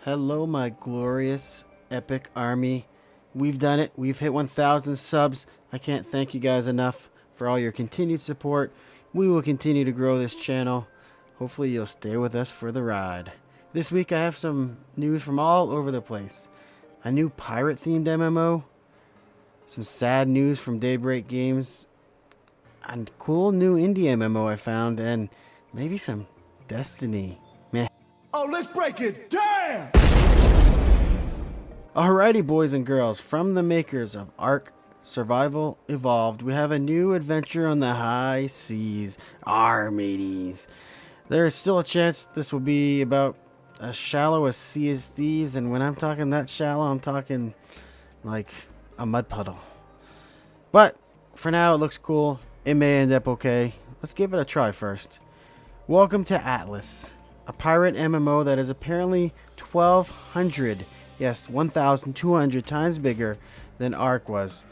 Hello, my glorious, epic army. We've done it. We've hit 1,000 subs. I can't thank you guys enough for all your continued support. We will continue to grow this channel. Hopefully, you'll stay with us for the ride. This week, I have some news from all over the place. A new pirate-themed MMO. Some sad news from Daybreak Games. A cool new indie MMO I found. And maybe some Destiny. Meh. Oh, let's break it down! Alrighty, boys and girls, from the makers of Ark Survival Evolved, we have a new adventure on the high seas. Mateys. There is still a chance this will be about as shallow as Sea as Thieves, and when I'm talking that shallow, I'm talking like a mud puddle. But for now, it looks cool. It may end up okay. Let's give it a try first. Welcome to Atlas, a pirate MMO that is apparently 1,200, yes, 1,200 times bigger than Ark was.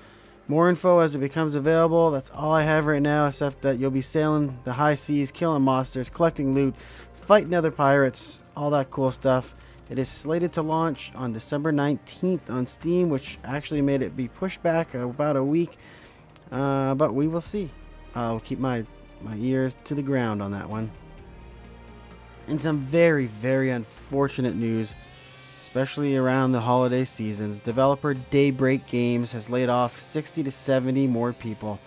More info as it becomes available. That's all I have right now, except that you'll be sailing the high seas, killing monsters, collecting loot, fighting other pirates, all that cool stuff. It is slated to launch on December 19th on Steam, which actually made it be pushed back about a week, but we will see. I'll keep my ears to the ground on that one. And some very, very unfortunate news, especially around the holiday seasons. Developer Daybreak Games has laid off 60 to 70 more people.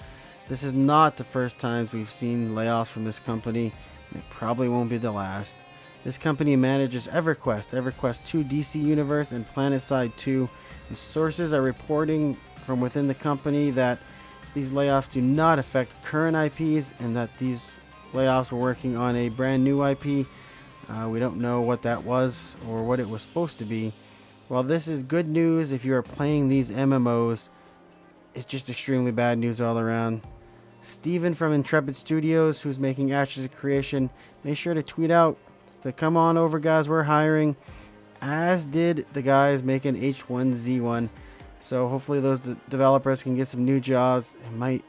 This is not the first time we've seen layoffs from this company. It probably won't be the last. This company manages EverQuest 2 DC Universe, and PlanetSide 2. And sources are reporting from within the company that these layoffs do not affect current IPs, and that these layoffs were working on a brand new IP. We don't know what that was or what it was supposed to be. While this is good news if you are playing these MMOs, it's just extremely bad news all around. Steven from Intrepid Studios, who's making Ashes of Creation, make sure to tweet out to come on over, guys, we're hiring, as did the guys making H1Z1. So hopefully those developers can get some new jobs.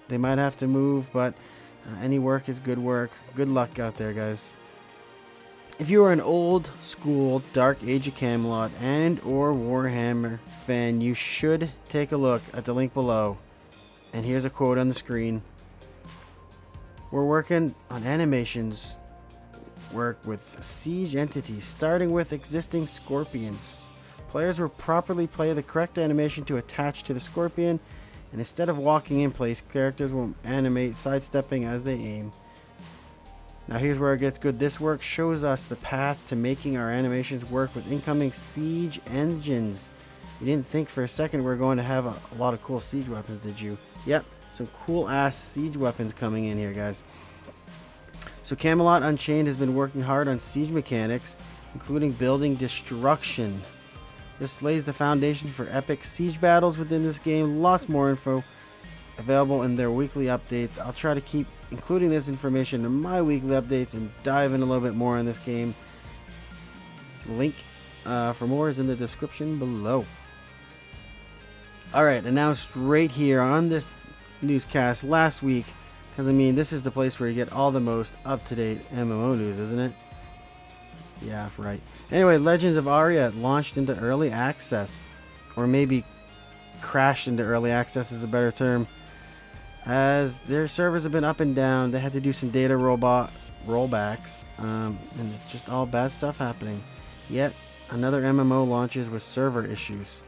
They might have to move, but any work is good work. Good luck out there, guys. If you are an old school Dark Age of Camelot and or Warhammer fan, you should take a look at the link below. And here's a quote on the screen. We're working on animations, work with siege entities, starting with existing scorpions. Players will properly play the correct animation to attach to the scorpion, and instead of walking in place, characters will animate sidestepping as they aim. Now here's where it gets good. This work shows us the path to making our animations work with incoming siege engines. You didn't think for a second we were going to have a lot of cool siege weapons, did you? Yep, some cool ass siege weapons coming in here, guys. So Camelot Unchained has been working hard on siege mechanics, including building destruction. This lays the foundation for epic siege battles within this game. Lots more info available in their weekly updates. I'll try to keep including this information in my weekly updates and dive in a little bit more on this game. Link for more is in the description below. Alright, announced right here on this newscast last week, because I mean this is the place where you get all the most up-to-date MMO news, isn't it? Yeah, right. Anyway, Legends of Aria launched into early access, or maybe crashed into early access is a better term, as their servers have been up and down. They had to do some data rollbacks, and it's just all bad stuff happening. Yet another MMO launches with server issues.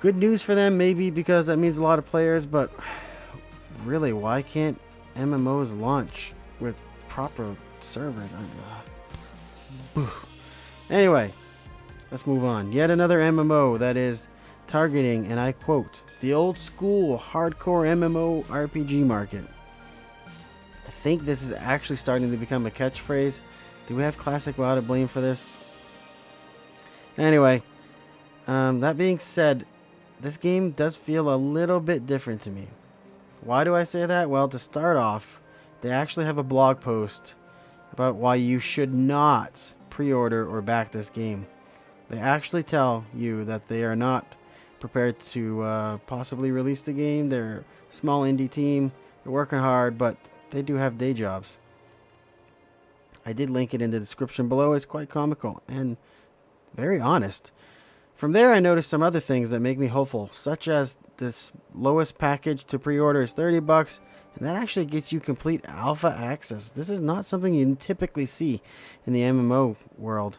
Good news for them, maybe, because that means a lot of players, but really, why can't MMOs launch with proper servers? Anyway, let's move on. Yet another MMO that is targeting, and I quote, the old school hardcore MMO RPG market. I think this is actually starting to become a catchphrase. Do we have Classic WoW to blame for this? Anyway, that being said, this game does feel a little bit different to me. Why do I say that? Well, to start off, they actually have a blog post about why you should not pre-order or back this game. They actually tell you that they are not prepared to possibly release the game. They're a small indie team. They're working hard, but they do have day jobs. I did link it in the description below. It's quite comical, and Very honest. From there, I noticed some other things that make me hopeful, such as this lowest package to pre-order is $30, and that actually gets you complete alpha access. This is not something you typically see in the MMO world.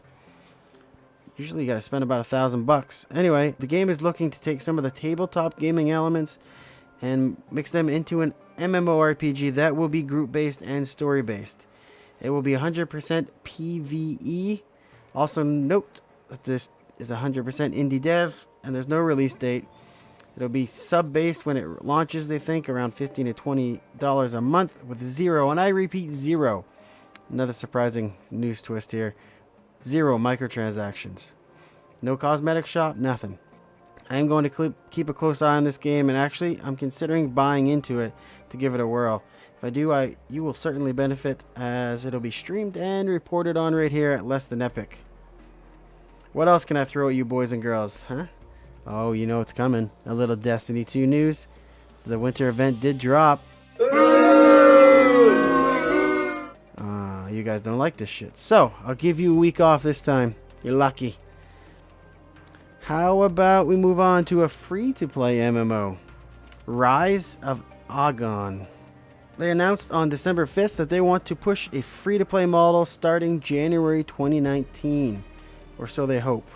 Usually you gotta spend about $1,000. Anyway, the game is looking to take some of the tabletop gaming elements and mix them into an MMORPG that will be group-based and story-based. It will be 100% PvE. Also note that this is 100% indie dev, and there's no release date. It'll be sub-based when it launches, they think, around $15 to $20 a month with zero, and I repeat, zero. Another surprising news twist here. Zero microtransactions. No cosmetic shop, nothing. I am going to keep a close eye on this game, and actually, I'm considering buying into it to give it a whirl. If I do, you will certainly benefit, as it'll be streamed and reported on right here at Less Than Epic. What else can I throw at you boys and girls, huh? Oh, you know it's coming. A little Destiny 2 news. The winter event did drop. You guys don't like this shit. So, I'll give you a week off this time. You're lucky. How about we move on to a free-to-play MMO? Rise of Agon. They announced on December 5th that they want to push a free-to-play model starting January 2019. Or so they hope.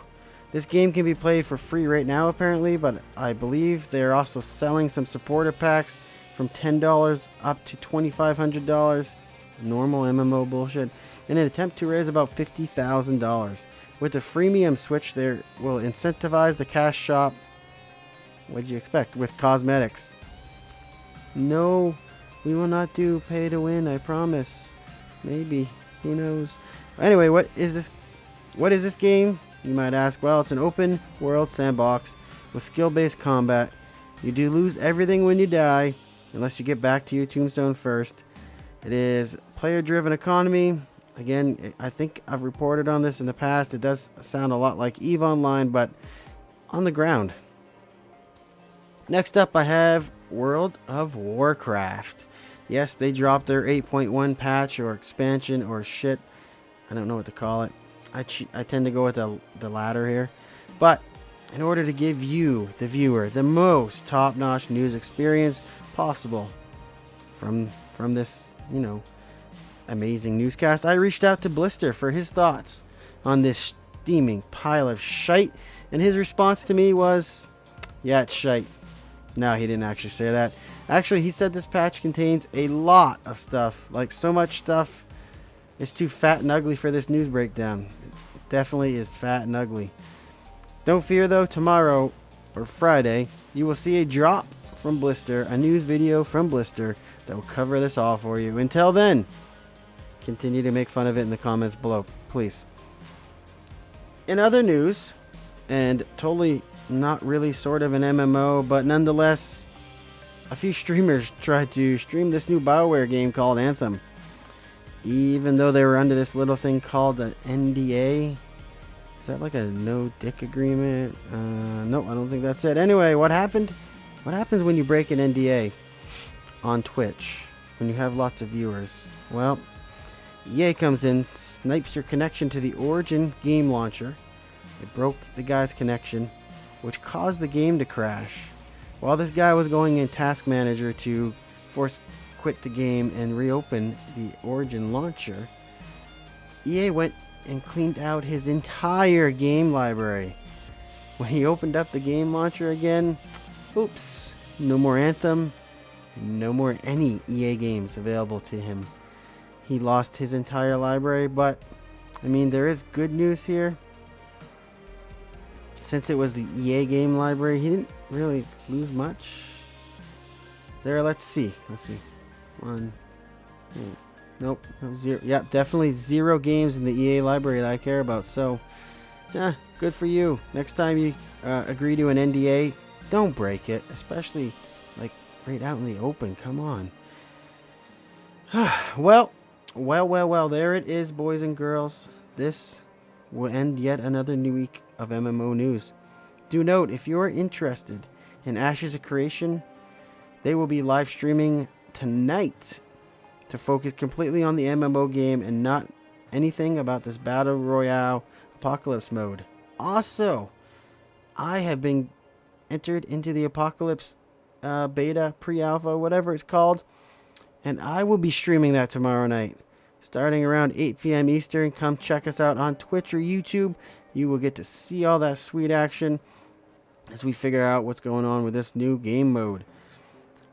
This game can be played for free right now apparently, but I believe they're also selling some supporter packs from $10 up to $2,500. Normal MMO bullshit. In an attempt to raise about $50,000. With the freemium switch, they will incentivize the cash shop. What'd you expect? With cosmetics. No, we will not do pay to win, I promise. Maybe. Who knows? Anyway, what is this game? You might ask. Well, it's an open world sandbox with skill-based combat. You do lose everything when you die, unless you get back to your tombstone first. It is player-driven economy. Again, I think I've reported on this in the past. It does sound a lot like EVE Online, but on the ground. Next up, I have World of Warcraft. Yes, they dropped their 8.1 patch or expansion or shit. I don't know what to call it. I tend to go with the latter here. But in order to give you, the viewer, the most top-notch news experience possible from this, you know, amazing newscast, I reached out to Blister for his thoughts on this steaming pile of shite, and his response to me was, yeah, it's shite. No, he didn't actually say that. Actually, he said this patch contains a lot of stuff, like so much stuff. It's too fat and ugly for this news breakdown. It definitely is fat and ugly. Don't fear though, tomorrow or Friday, you will see a drop from Blister, a news video from Blister that will cover this all for you. Until then, continue to make fun of it in the comments below, please. In other news, and totally not really sort of an MMO, but nonetheless, a few streamers tried to stream this new BioWare game called Anthem. Even though they were under this little thing called an NDA. Is that like a no-dick agreement? No, I don't think that's it. Anyway, what happened? What happens when you break an NDA on Twitch? When you have lots of viewers? Well, EA comes in, snipes your connection to the Origin game launcher. It broke the guy's connection, which caused the game to crash. While this guy was going in Task Manager to force quit the game and reopen the Origin launcher, EA went and cleaned out his entire game library. When he opened up the game launcher again, oops, no more Anthem, and no more any EA games available to him. He lost his entire library, but I mean, there is good news here. Since it was the EA game library, he didn't really lose much. There, let's see. One. Nope. Zero. Yep, definitely 0 games in the EA library that I care about. So, yeah, good for you. Next time you agree to an NDA, don't break it. Especially, like, right out in the open. Come on. Well. There it is, boys and girls. This will end yet another new week of MMO news. Do note, if you're interested in Ashes of Creation, they will be live streaming tonight to focus completely on the MMO game and not anything about this Battle Royale Apocalypse mode. Also, I have been entered into the Apocalypse beta, pre-alpha, whatever it's called, and I will be streaming that tomorrow night. Starting around 8 p.m. Eastern, come check us out on Twitch or YouTube. You will get to see all that sweet action as we figure out what's going on with this new game mode.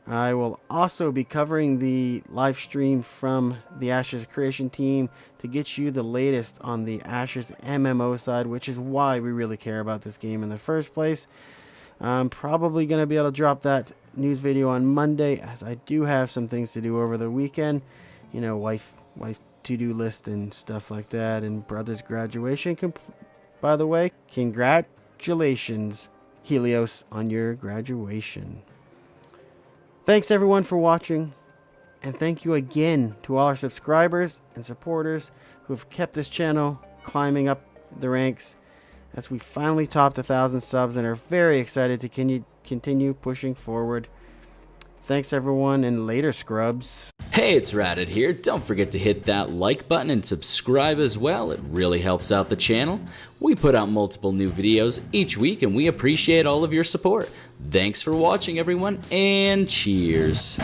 I will also be covering the live stream from the Ashes creation team to get you the latest on the Ashes MMO side, which is why we really care about this game in the first place. I'm probably going to be able to drop that news video on Monday, as I do have some things to do over the weekend. You know, wife to-do list and stuff like that, and brother's graduation. By the way, congratulations, Helios, on your graduation. Thanks everyone for watching, and thank you again to all our subscribers and supporters who have kept this channel climbing up the ranks as we finally topped 1,000 subs and are very excited to continue pushing forward. Thanks everyone, and later, scrubs. Hey, it's Ratted here. Don't forget to hit that like button and subscribe as well. It really helps out the channel. We put out multiple new videos each week and we appreciate all of your support. Thanks for watching everyone, and cheers.